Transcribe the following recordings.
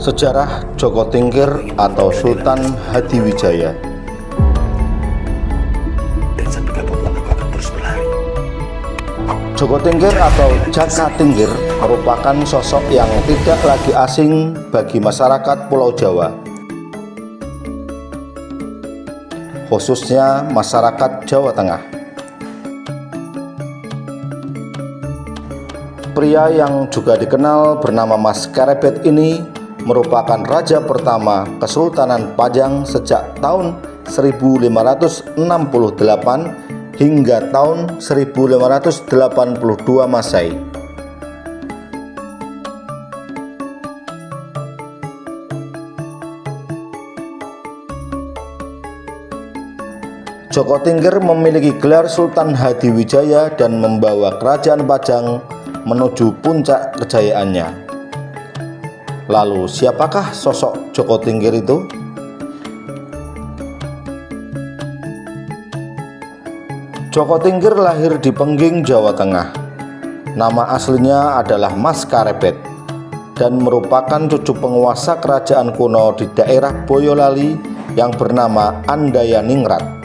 Sejarah Joko Tingkir atau Sultan Hadiwijaya. Dan sampai kapanpun aku akan terus berlari. Joko Tingkir atau Jaka Tingkir merupakan sosok yang tidak lagi asing bagi masyarakat Pulau Jawa, khususnya masyarakat Jawa Tengah. Pria yang juga dikenal bernama Mas Karebet ini merupakan raja pertama Kesultanan Pajang sejak tahun 1568 hingga tahun 1582 Masehi. Joko Tingkir memiliki gelar Sultan Hadiwijaya dan membawa kerajaan Pajang menuju puncak kejayaannya. Lalu siapakah sosok Joko Tingkir itu? Joko Tingkir lahir di Pengging, Jawa Tengah. Nama aslinya adalah Mas Karebet dan merupakan cucu penguasa kerajaan kuno di daerah Boyolali yang bernama Andayaningrat.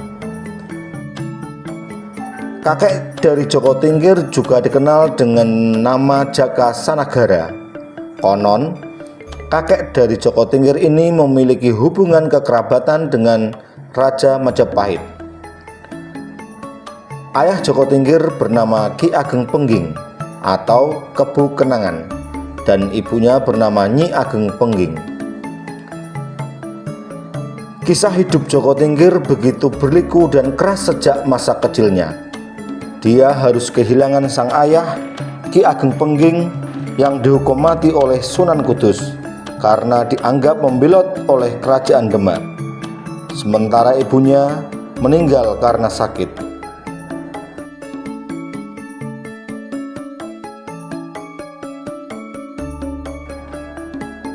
Kakek dari Joko Tingkir juga dikenal dengan nama Jaka Sanagara. Konon, kakek dari Joko Tingkir ini memiliki hubungan kekerabatan dengan Raja Majapahit. Ayah Joko Tingkir bernama Ki Ageng Pengging atau Kebu Kenangan dan ibunya bernama Nyi Ageng Pengging. Kisah hidup Joko Tingkir begitu berliku dan keras sejak masa kecilnya. Dia harus kehilangan sang ayah, Ki Ageng Pengging, yang dihukum mati oleh Sunan Kudus karena dianggap membelot oleh kerajaan Demak. Sementara ibunya meninggal karena sakit.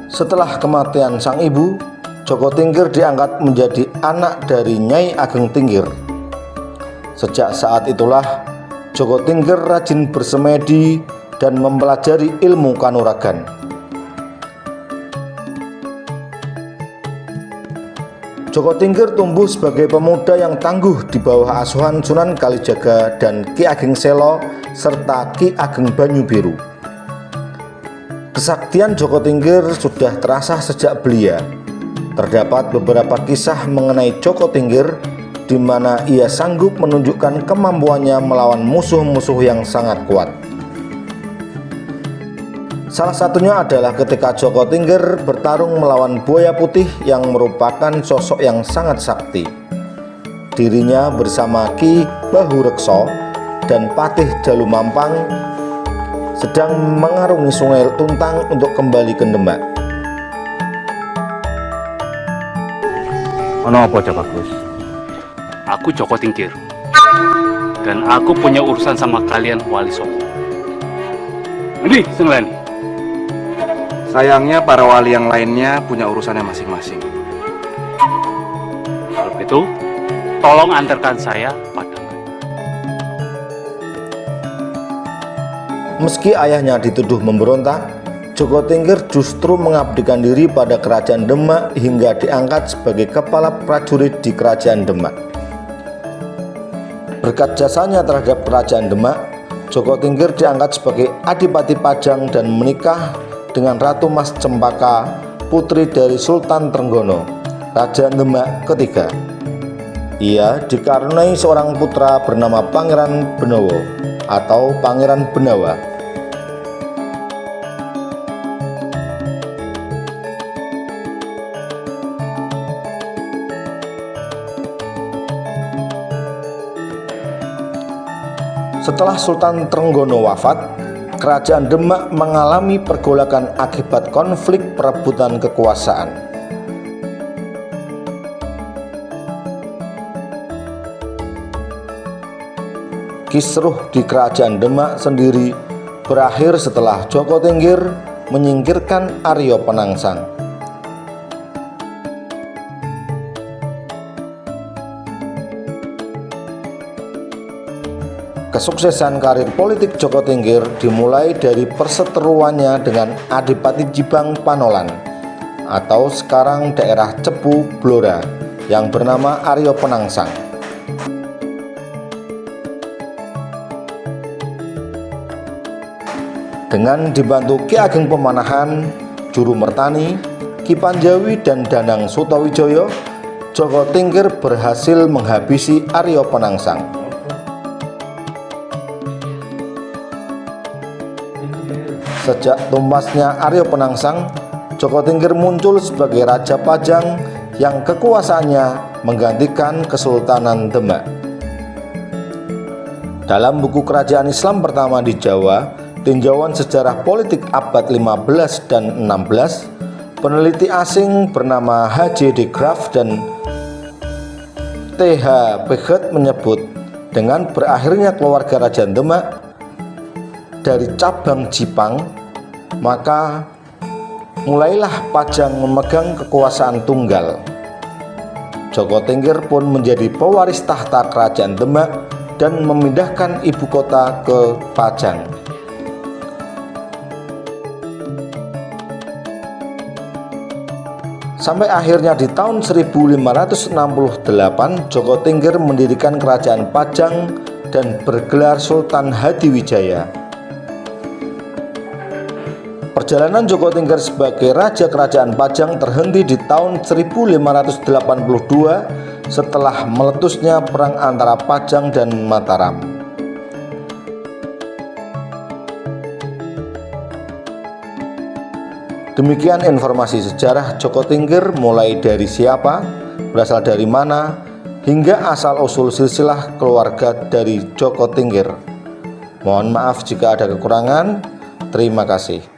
Setelah kematian sang ibu, Joko Tingkir diangkat menjadi anak dari Nyai Ageng Tingkir. Sejak saat itulah Joko Tingkir rajin bersemedi dan mempelajari ilmu kanuragan. Joko Tingkir tumbuh sebagai pemuda yang tangguh di bawah asuhan Sunan Kalijaga dan Ki Ageng Selo serta Ki Ageng Banyu Biru. Kesaktian Joko Tingkir sudah terasa sejak belia. Terdapat beberapa kisah mengenai Joko Tingkir di mana ia sanggup menunjukkan kemampuannya melawan musuh-musuh yang sangat kuat. Salah satunya adalah ketika Joko Tingkir bertarung melawan buaya putih yang merupakan sosok yang sangat sakti. Dirinya bersama Ki Bahurekso dan Patih Jalu Mampang sedang mengarungi sungai Tuntang untuk kembali ke Demak. Ono apa Cak Bagus? Aku Joko Tingkir dan aku punya urusan sama kalian Wali Songo. Ini senglani. Sayangnya para wali yang lainnya punya urusannya masing-masing. Kalau begitu, tolong antarkan saya pada mereka. Meski ayahnya dituduh memberontak, Joko Tingkir justru mengabdikan diri pada kerajaan Demak hingga diangkat sebagai kepala prajurit di kerajaan Demak. Berkat jasanya terhadap kerajaan Demak, Joko Tingkir diangkat sebagai Adipati Pajang dan menikah dengan Ratu Mas Cempaka, putri dari Sultan Trenggono, Raja Demak ketiga. Ia dikaruniai seorang putra bernama Pangeran Benowo atau Pangeran Benawa. Setelah Sultan Trenggono wafat, kerajaan Demak mengalami pergolakan akibat konflik perebutan kekuasaan. Kisruh di kerajaan Demak sendiri berakhir setelah Joko Tingkir menyingkirkan Arya Penangsang. Kesuksesan karir politik Joko Tingkir dimulai dari perseteruannya dengan Adipati Jibang Panolan atau sekarang daerah Cepu Blora yang bernama Aryo Penangsang. Dengan dibantu Ki Ageng Pemanahan, Juru Mertani, Ki Panjawi dan Danang Sutawijoyo, Joko Tingkir berhasil menghabisi Aryo Penangsang. Sejak tumbasnya Aryo Penangsang, Joko Tingkir muncul sebagai Raja Pajang yang kekuasaannya menggantikan Kesultanan Demak. Dalam buku Kerajaan Islam pertama di Jawa, Tinjauan Sejarah Politik Abad 15 dan 16, peneliti asing bernama H.J. de Graaf dan T.H. Peget menyebut, dengan berakhirnya keluarga Raja Demak dari cabang Jipang, maka mulailah Pajang memegang kekuasaan tunggal. Joko Tingkir pun menjadi pewaris tahta Kerajaan Demak dan memindahkan ibu kota ke Pajang. Sampai akhirnya di tahun 1568, Joko Tingkir mendirikan Kerajaan Pajang dan bergelar Sultan Hadiwijaya. Perjalanan Joko Tingkir sebagai Raja Kerajaan Pajang terhenti di tahun 1582 setelah meletusnya perang antara Pajang dan Mataram. Demikian informasi sejarah Joko Tingkir, mulai dari siapa, berasal dari mana, hingga asal-usul silsilah keluarga dari Joko Tingkir. Mohon maaf jika ada kekurangan. Terima kasih.